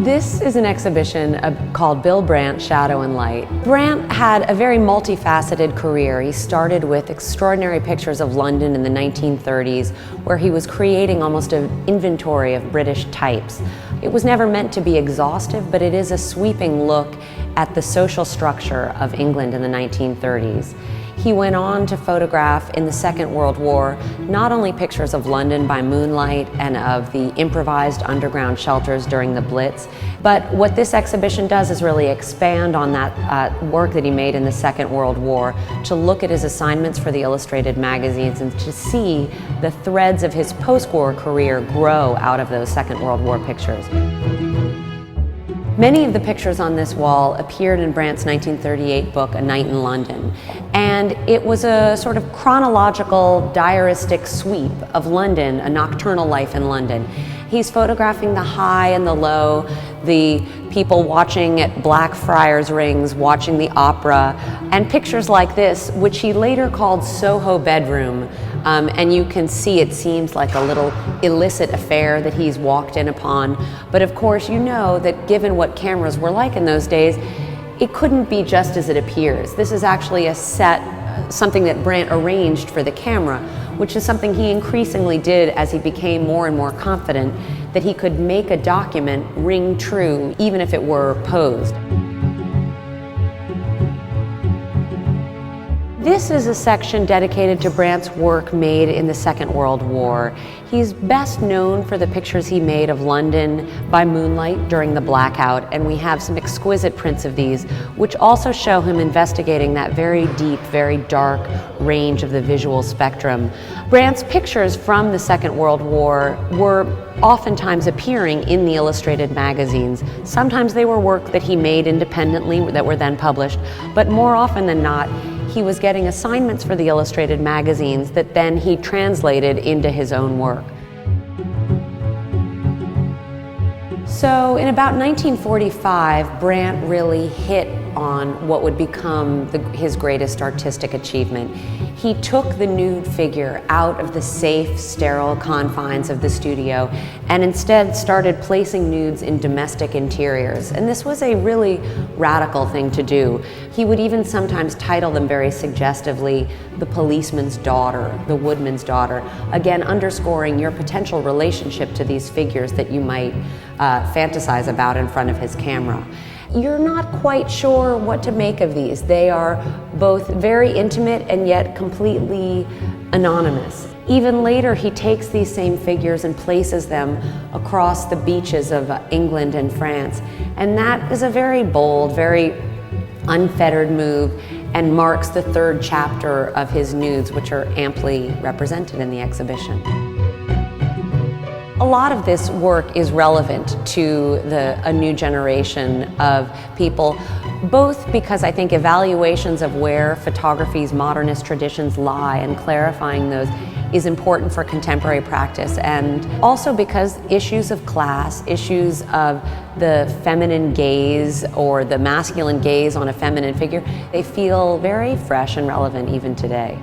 This is an exhibition called Bill Brandt, Shadow and Light. Brandt had a very multifaceted career. He started with extraordinary pictures of London in the 1930s, where he was creating almost an inventory of British types. It was never meant to be exhaustive, but it is a sweeping look at the social structure of England in the 1930s. He went on to photograph in the Second World War not only pictures of London by moonlight and of the improvised underground shelters during the Blitz, but what this exhibition does is really expand on that work that he made in the Second World War, to look at his assignments for the illustrated magazines and to see the threads of his post-war career grow out of those Second World War pictures. Many of the pictures on this wall appeared in Brandt's 1938 book, A Night in London, and it was a sort of chronological, diaristic sweep of London, a nocturnal life in London. He's photographing the high and the low, the people watching at Blackfriars Rings, watching the opera, and pictures like this, which he later called Soho Bedroom. And you can see it seems like a little illicit affair that he's walked in upon. But of course, you know that given what cameras were like in those days, it couldn't be just as it appears. This is actually a set, something that Brandt arranged for the camera, which is something he increasingly did as he became more and more confident that he could make a document ring true, even if it were posed. This is a section dedicated to Brandt's work made in the Second World War. He's best known for the pictures he made of London by moonlight during the blackout, and we have some exquisite prints of these, which also show him investigating that very deep, very dark range of the visual spectrum. Brandt's pictures from the Second World War were oftentimes appearing in the illustrated magazines. Sometimes they were work that he made independently that were then published, but more often than not, he was getting assignments for the illustrated magazines that then he translated into his own work. So in about 1945, Brandt really hit on what would become his greatest artistic achievement. He took the nude figure out of the safe, sterile confines of the studio and instead started placing nudes in domestic interiors. And this was a really radical thing to do. He would even sometimes title them very suggestively, The Policeman's Daughter, The Woodman's Daughter, again underscoring your potential relationship to these figures that you might fantasize about in front of his camera. You're not quite sure what to make of these. They are both very intimate and yet completely anonymous. Even later, he takes these same figures and places them across the beaches of England and France. And that is a very bold, very unfettered move and marks the third chapter of his nudes, which are amply represented in the exhibition. A lot of this work is relevant to a new generation of people, both because I think evaluations of where photography's modernist traditions lie and clarifying those is important for contemporary practice, and also because issues of class, issues of the feminine gaze or the masculine gaze on a feminine figure, they feel very fresh and relevant even today.